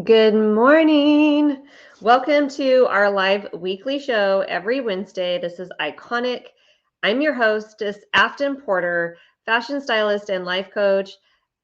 Good morning. Welcome to our live weekly show every Wednesday. This is Iconic. I'm your hostess, Afton Porter, fashion stylist and life coach.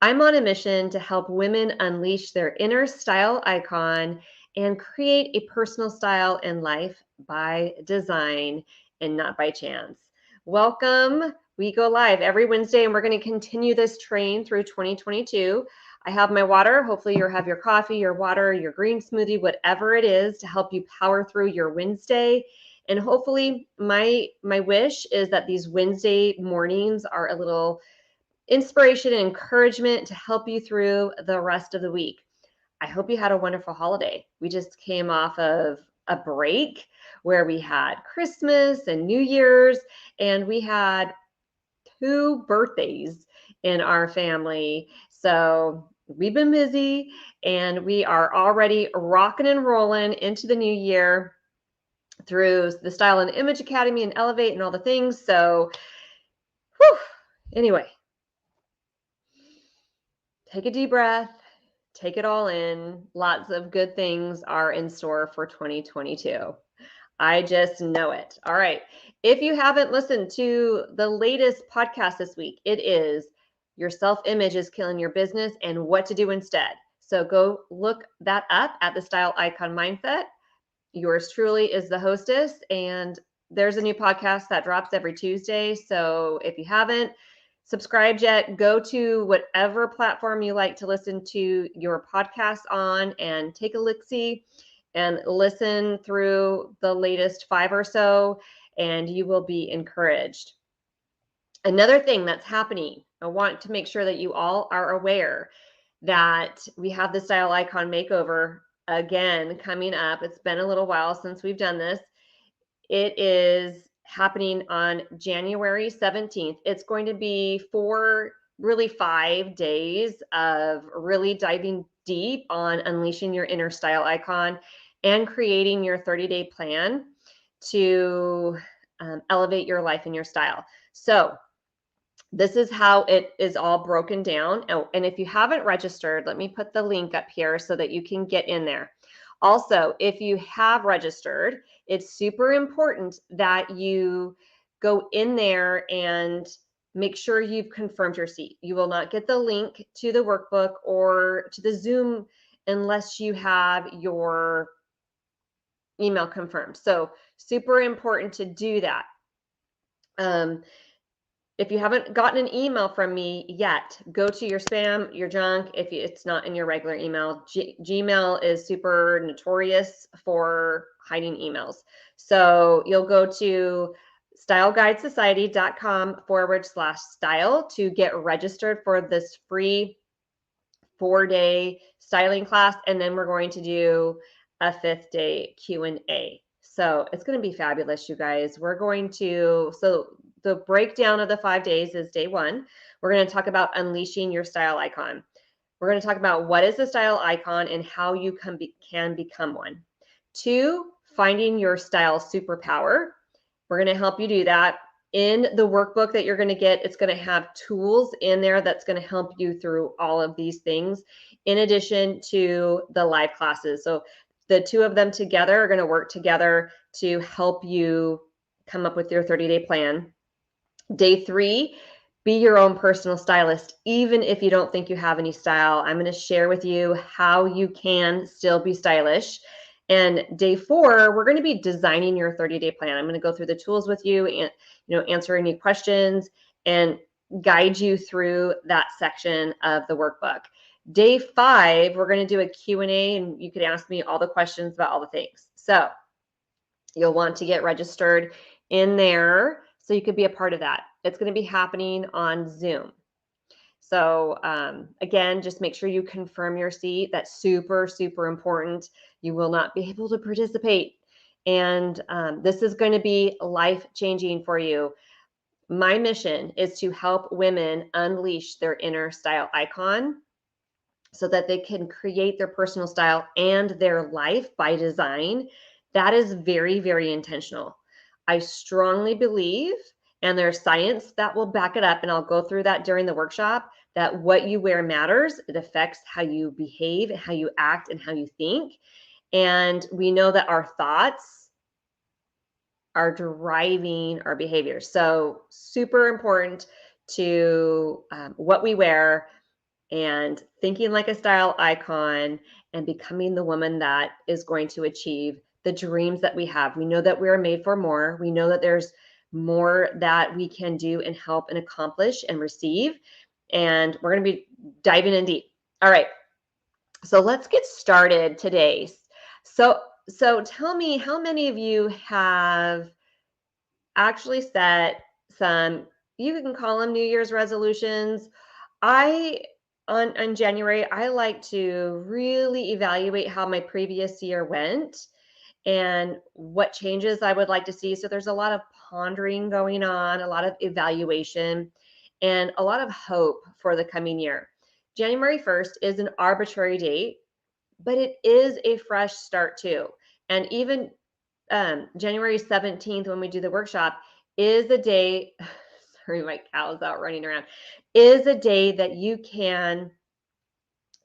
I'm on a mission to help women unleash their inner style icon and create a personal style and life by design and not by chance. Welcome. We go live every Wednesday and we're going to continue this train through 2022. I have my water. Hopefully you have your coffee, your water, your green smoothie, whatever it is to help you power through your Wednesday. And hopefully my wish is that these Wednesday mornings are a little inspiration and encouragement to help you through the rest of the week. I hope you had a wonderful holiday. We just came off of a break where we had Christmas and New Year's, and we had two birthdays in our family. So we've been busy and we are already rocking and rolling into the new year through the Style and Image Academy and Elevate and all the things. So, anyway, take a deep breath, take it all in. Lots of good things are in store for 2022. I just know it. All right. If you haven't listened to the latest podcast this week, it is Your Self Image is Killing Your Business and What to Do Instead. So go look that up at the Style Icon Mindset. Yours truly is the hostess, and there's a new podcast that drops every Tuesday. So if you haven't subscribed yet, go to whatever platform you like to listen to your podcast on and take a look-see and listen through the latest 5 or so, and you will be encouraged. Another thing that's happening, I want to make sure that you all are aware that we have the Style Icon Makeover again coming up. It's been a little while since we've done this. It is happening on January 17th. It's going to be really 5 days of really diving deep on unleashing your inner style icon and creating your 30-day plan to elevate your life and your style. So this is how it is all broken down. Oh, and if you haven't registered, let me put the link up here so that you can get in there. Also, if you have registered, it's super important that you go in there and make sure you've confirmed your seat. You will not get the link to the workbook or to the Zoom unless you have your email confirmed. So super important to do that. If you haven't gotten an email from me yet, go to your spam, your junk, if it's not in your regular email. Gmail is super notorious for hiding emails. So you'll go to styleguidesociety.com/style to get registered for this free 4-day styling class. And then we're going to do a 5th day Q&A. So it's going to be fabulous, you guys. So the breakdown of the 5 days is day 1. We're going to talk about unleashing your style icon. We're going to talk about what is a style icon and how you can become one. 2, finding your style superpower. We're going to help you do that. In the workbook that you're going to get, it's going to have tools in there that's going to help you through all of these things, in addition to the live classes. So the two of them together are going to work together to help you come up with your 30-day plan. Day 3, be your own personal stylist. Even if you don't think you have any style, I'm going to share with you how you can still be stylish. And day 4, we're going to be designing your 30-day plan. I'm going to go through the tools with you and answer any questions and guide you through that section of the workbook. Day 5, we're going to do a Q&A, and you could ask me all the questions about all the things. So you'll want to get registered in there so you could be a part of that. It's going to be happening on Zoom. So again, just make sure you confirm your seat. That's super, super important. You will not be able to participate. And this is going to be life-changing for you. My mission is to help women unleash their inner style icon so that they can create their personal style and their life by design. That is very, very intentional. I strongly believe, and there's science that will back it up, and I'll go through that during the workshop, that what you wear matters. It affects how you behave, how you act, and how you think. And we know that our thoughts are driving our behavior. So super important to what we wear and thinking like a style icon and becoming the woman that is going to achieve the dreams that we have. We know that we're made for more. We know that there's more that we can do and help and accomplish and receive. And we're going to be diving in deep. All right. So let's get started today. So tell me, how many of you have actually set some, you can call them New Year's resolutions. On January, I like to really evaluate how my previous year went and what changes I would like to see. So there's a lot of pondering going on, a lot of evaluation, and a lot of hope for the coming year. January 1st is an arbitrary date, but it is a fresh start too. And even January 17th, when we do the workshop, is a day, sorry, my cow's out running around, is a day that you can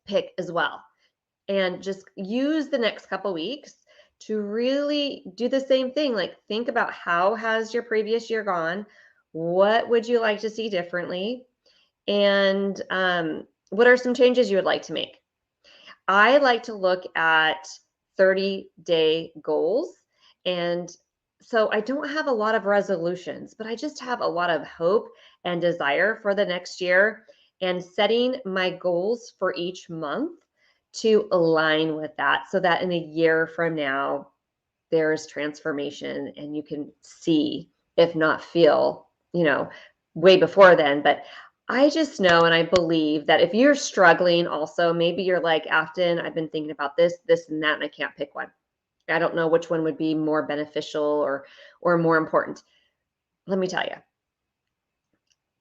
pick as well. And just use the next couple weeks to really do the same thing. Like, think about, how has your previous year gone? What would you like to see differently? And what are some changes you would like to make? I like to look at 30-day goals. And so I don't have a lot of resolutions, but I just have a lot of hope and desire for the next year, and setting my goals for each month to align with that, so that in a year from now, there's transformation and you can see, if not feel, way before then. But I just know and I believe that if you're struggling also, maybe you're like, Afton, I've been thinking about this, and that, and I can't pick one. I don't know which one would be more beneficial or more important. Let me tell you,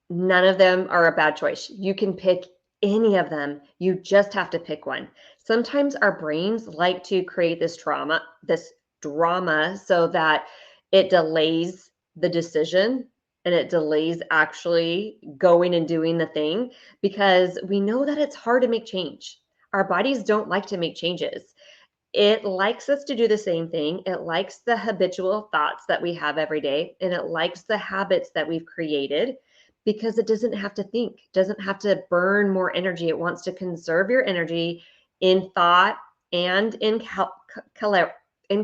none of them are a bad choice. You can pick any of them. You just have to pick one. Sometimes our brains like to create this drama so that it delays the decision and it delays actually going and doing the thing, because we know that it's hard to make change. Our bodies don't like to make changes. It likes us to do the same thing. It likes the habitual thoughts that we have every day, and it likes the habits that we've created, because it doesn't have to think, doesn't have to burn more energy. It wants to conserve your energy in thought and in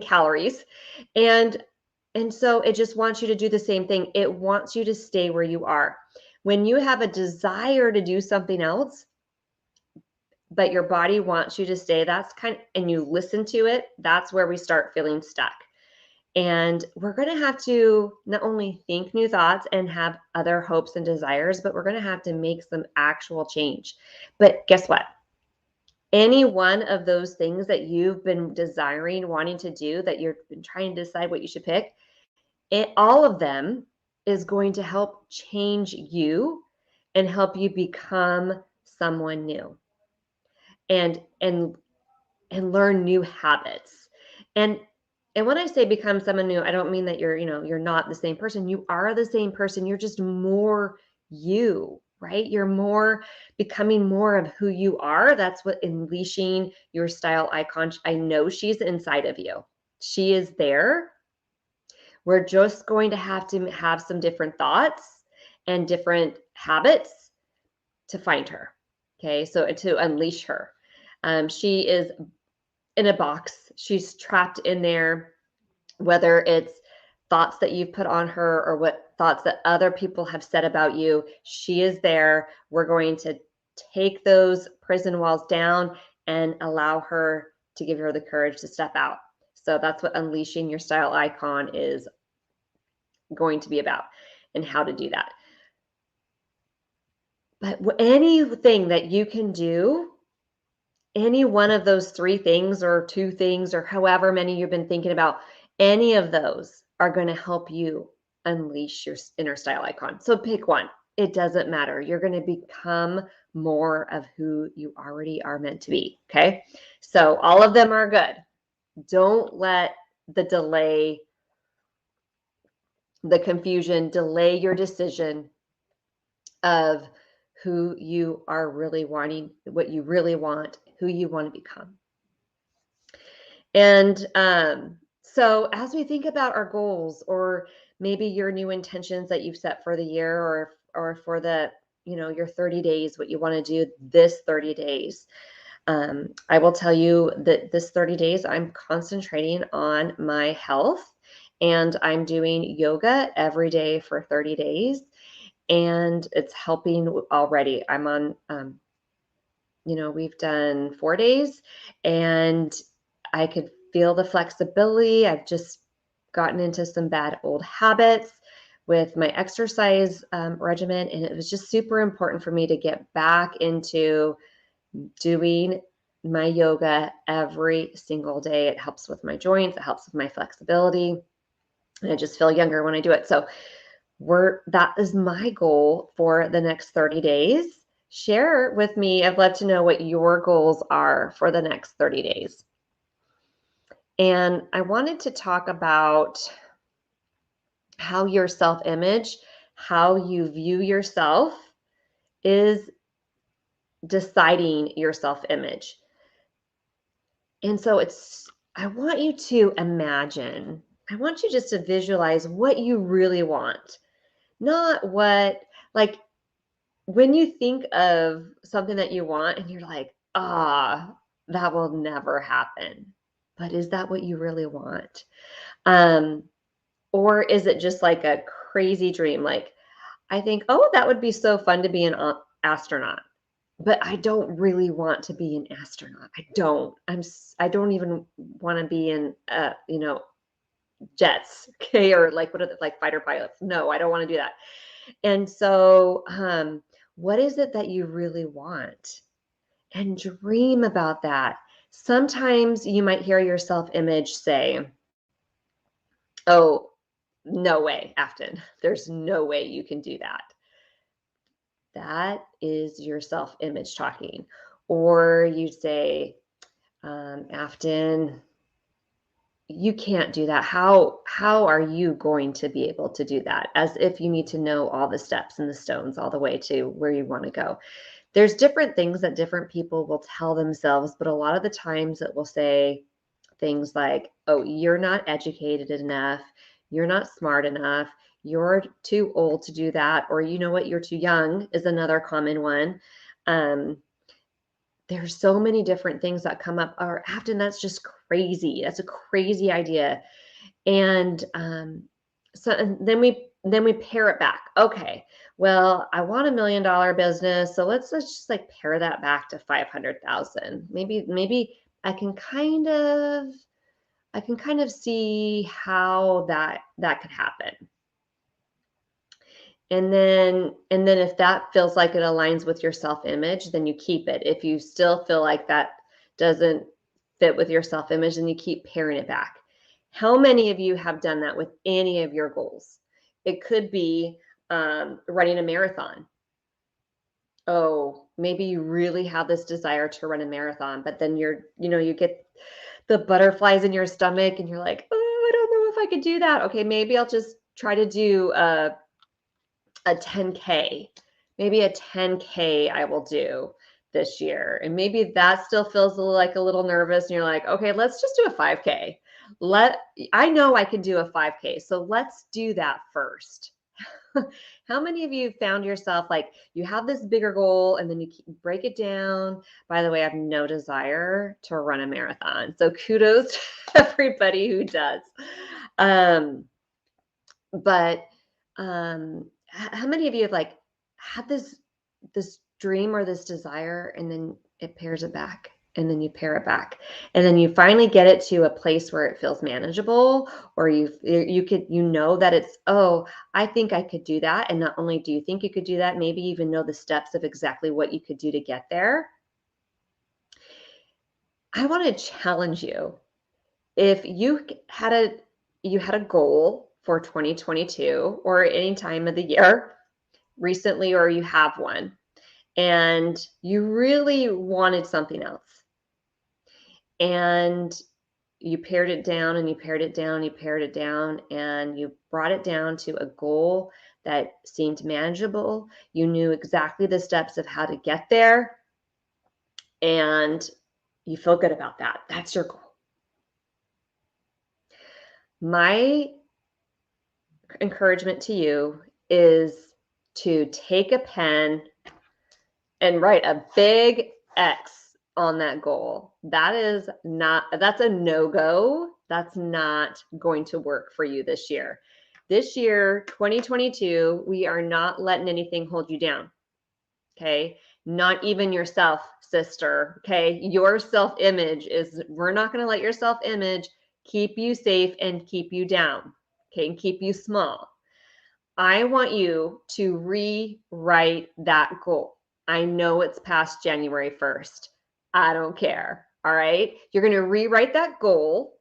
calories. And so it just wants you to do the same thing. It wants you to stay where you are. When you have a desire to do something else, but your body wants you to stay, and you listen to it, that's where we start feeling stuck. And we're going to have to not only think new thoughts and have other hopes and desires, but we're going to have to make some actual change. But guess what? Any one of those things that you've been desiring, wanting to do, that you've been trying to decide what you should pick, all of them is going to help change you and help you become someone new. And learn new habits. And when I say become someone new, I don't mean that you're not the same person. You are the same person. You're just more you, right? You're becoming more of who you are. That's what unleashing your style icon. I know she's inside of you. She is there. We're just going to have some different thoughts and different habits to find her. Okay. So to unleash her. She is in a box. She's trapped in there, whether it's thoughts that you've put on her or what thoughts that other people have said about you. She is there. We're going to take those prison walls down and allow her to give her the courage to step out. So that's what unleashing your style icon is going to be about, and how to do that. But anything that you can do, any one of those 3 things or 2 things or however many you've been thinking about, any of those are going to help you unleash your inner style icon. So pick one. It doesn't matter. You're going to become more of who you already are meant to be. Okay. So all of them are good. Don't let the delay, the confusion, delay your decision of who you are really wanting, what you really want, who you want to become. And so as we think about our goals, or maybe your new intentions that you've set for the year, or for the, your 30 days, what you want to do this 30 days. I will tell you that this 30 days, I'm concentrating on my health, and I'm doing yoga every day for 30 days. And it's helping already. I'm on, we've done 4 days, and I could feel the flexibility. I've just gotten into some bad old habits with my exercise regimen, and it was just super important for me to get back into doing my yoga every single day. It helps with my joints, it helps with my flexibility, and I just feel younger when I do it. So that is my goal for the next 30 days. Share with me. I'd love to know what your goals are for the next 30 days. And I wanted to talk about how your self-image, how you view yourself, is deciding your self-image. And so I want you to imagine, I want you just to visualize what you really want, not what, like, when you think of something that you want and you're like, that will never happen. But is that what you really want? Or is it just like a crazy dream? Like, I think, oh, that would be so fun to be an astronaut, but I don't really want to be an astronaut. I don't even want to be in, jets. Okay. Or like, what are like fighter pilots? No, I don't want to do that. And so, what is it that you really want? And dream about that. Sometimes you might hear your self-image say, oh, no way, Afton. There's no way you can do that. That is your self-image talking. Or you say, Afton, you can't do that. How are you going to be able to do that? As if you need to know all the steps and the stones all the way to where you want to go. There's different things that different people will tell themselves, but a lot of the times it will say things like, oh, you're not educated enough, you're not smart enough, you're too old to do that, or you know what, you're too young is another common one. There's so many different things that come up, or Afton, that's just crazy. That's a crazy idea. And and then we pare it back. Okay, well, I want $1 million business, so let's just like pare that back to 500,000. Maybe I can kind of see how that could happen. And then if that feels like it aligns with your self-image, then you keep it. If you still feel like that doesn't fit with your self-image, then you keep paring it back. How many of you have done that with any of your goals? It could be running a marathon. Oh, maybe you really have this desire to run a marathon, but then you get the butterflies in your stomach and you're like, oh, I don't know if I could do that. Okay, maybe I'll just try to do a 10K. Maybe a 10K I will do this year. And maybe that still feels like a little nervous and you're like, okay, let's just do a 5K. I know I can do a 5K, so let's do that first. How many of you found yourself like you have this bigger goal and then you break it down? By the way, I have no desire to run a marathon. So kudos to everybody who does. But how many of you have like had this dream or this desire, and then it pairs it back, and then you pare it back, and then you finally get it to a place where it feels manageable, or you know that it's, oh, I think I could do that. And not only do you think you could do that, maybe even know the steps of exactly what you could do to get there. I want to challenge you. If you had a goal for 2022 or any time of the year recently, or you have one, and you really wanted something else, and you pared it down and you pared it down, you pared it down, and you brought it down to a goal that seemed manageable. You knew exactly the steps of how to get there, and you feel good about that. That's your goal. My encouragement to you is to take a pen and write a big X on that goal. That's a no-go. That's not going to work for you this year. This year, 2022, we are not letting anything hold you down. Okay. Not even yourself, sister. Okay. Your self-image we're not going to let your self-image keep you safe and keep you down. Okay. And keep you small. I want you to rewrite that goal. I know it's past January 1st. I don't care. All right. You're going to rewrite that goal,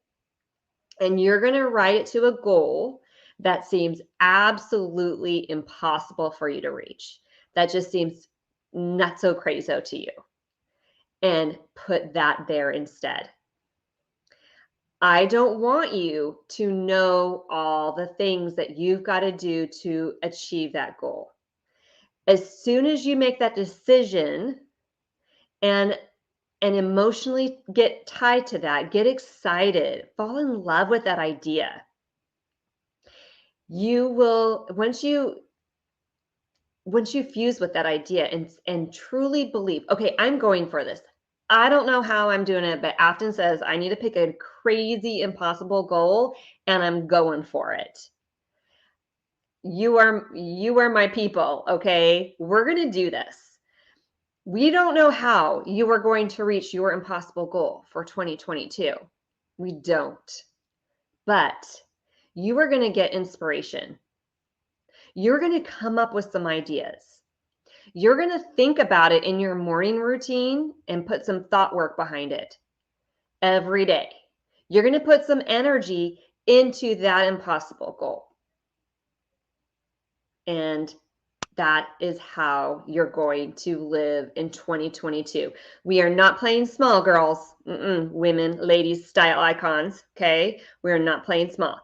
and you're going to write it to a goal that seems absolutely impossible for you to reach. That just seems not so crazy to you. And put that there instead. I don't want you to know all the things that you've got to do to achieve that goal. As soon as you make that decision and emotionally get tied to that, get excited, fall in love with that idea, you will, once you fuse with that idea and truly believe, okay, I'm going for this. I don't know how I'm doing it, but Afton says I need to pick a crazy, impossible goal, and I'm going for it. You are my people, okay? We're going to do this. We don't know how you are going to reach your impossible goal for 2022. We don't. But you are going to get inspiration. You're going to come up with some ideas. You're going to think about it in your morning routine and put some thought work behind it every day. You're going to put some energy into that impossible goal. And that is how you're going to live in 2022. We are not playing small, girls, women, ladies, style icons, okay? We are not playing small.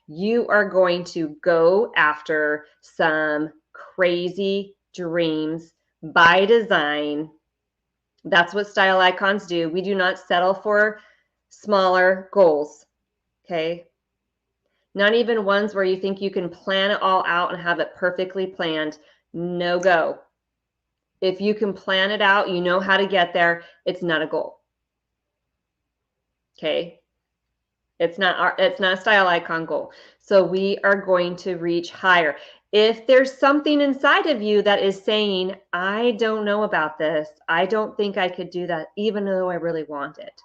You are going to go after some crazy dreams by design. That's what style icons do. We do not settle for smaller goals, okay? Not even ones where you think you can plan it all out and have it perfectly planned. No go. If you can plan it out, you know how to get there, it's not a goal. Okay? It's not a style icon goal. So we are going to reach higher. If there's something inside of you that is saying, I don't know about this, I don't think I could do that, even though I really want it,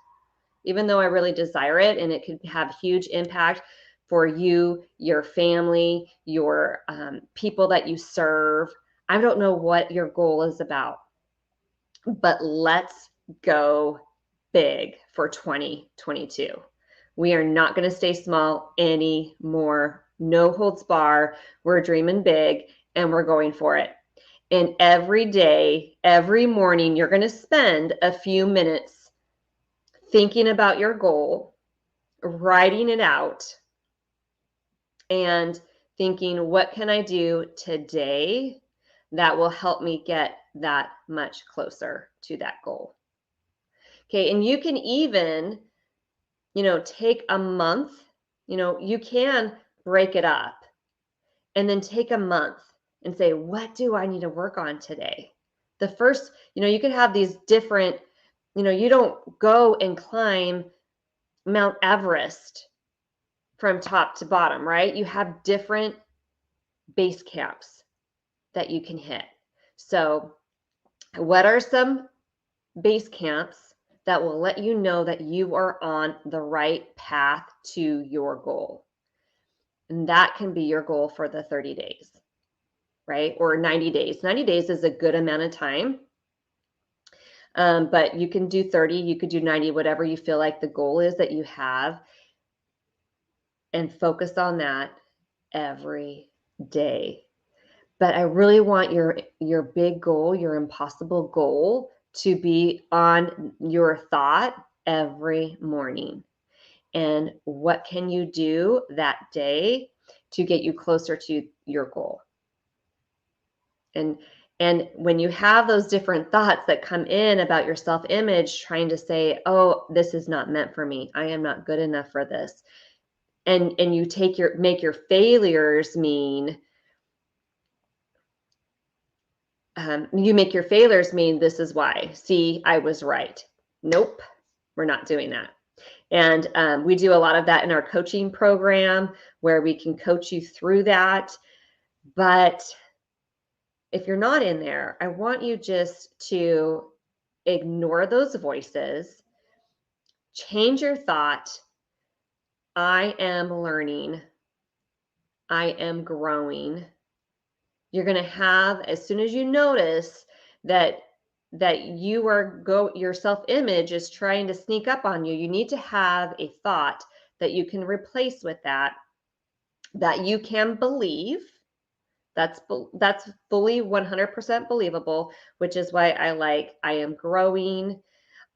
even though I really desire it, and it could have huge impact for you, your family, your people that you serve. I don't know what your goal is about, but let's go big for 2022. We are not going to stay small anymore. No holds bar. We're dreaming big and we're going for it. And every day, every morning, you're going to spend a few minutes thinking about your goal, writing it out, and thinking, what can I do today that will help me get that much closer to that goal? Okay, and you can even, take a month, you can break it up and then take a month and say, what do I need to work on today? The first, you could have these different, you don't go and climb Mount Everest from top to bottom, right? You have different base camps that you can hit. So what are some base camps that will let you know that you are on the right path to your goal? And that can be your goal for the 30 days, right? Or 90 days. 90 days is a good amount of time. But you can do 30, you could do 90, whatever you feel like the goal is that you have, and focus on that every day. But I really want your big goal, your impossible goal, to be on your thought every morning. And what can you do that day to get you closer to your goal? And and when you have those different thoughts that come in about your self-image, trying to say, "Oh, this is not meant for me. I am not good enough for this." And you make your failures mean this is why. See, I was right. Nope, we're not doing that. And we do a lot of that in our coaching program where we can coach you through that. But if you're not in there, I want you just to ignore those voices, change your thought. I am learning. I am growing. You're going to have, as soon as you notice that your self-image is trying to sneak up on you, you need to have a thought that you can replace with that you can believe. That's fully 100% believable, which is why I am growing,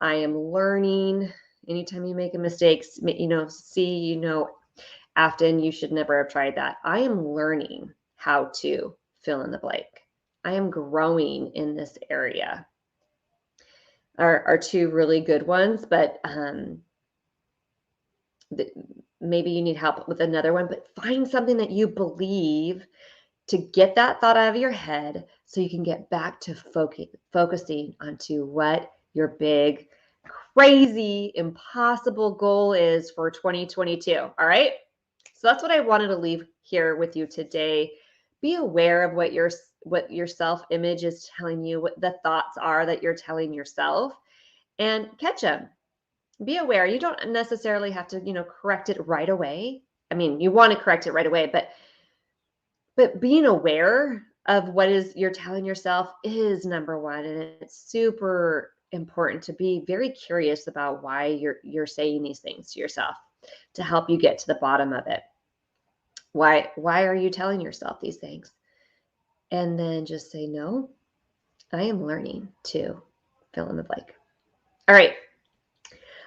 I am learning. Anytime you make a mistake, Afton, you should never have tried that. I am learning how to fill in the blank. I am growing in this area. Are two really good ones, but maybe you need help with another one, but find something that you believe to get that thought out of your head so you can get back to focusing onto what your big, crazy, impossible goal is for 2022. All right. So that's what I wanted to leave here with you today. Be aware of what your self-image is telling you, what the thoughts are that you're telling yourself, and catch them. Be aware. You don't necessarily have to, correct it right away. I mean, you want to correct it right away, but being aware of what you're telling yourself is number one, and it's super important to be very curious about why you're saying these things to yourself to help you get to the bottom of it. Why are you telling yourself these things? And then just say, no, I am learning to fill in the blank. All right.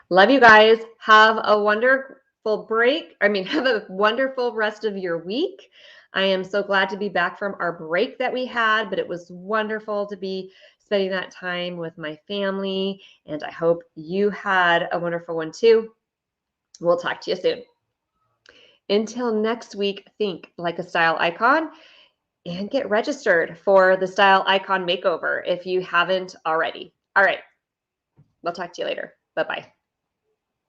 Love you guys. Have a wonderful break. Have a wonderful rest of your week. I am so glad to be back from our break that we had, but it was wonderful to be spending that time with my family, and I hope you had a wonderful one too. We'll talk to you soon. Until next week, think like a style icon and get registered for the Style Icon Makeover if you haven't already. All right. We'll talk to you later. Bye-bye.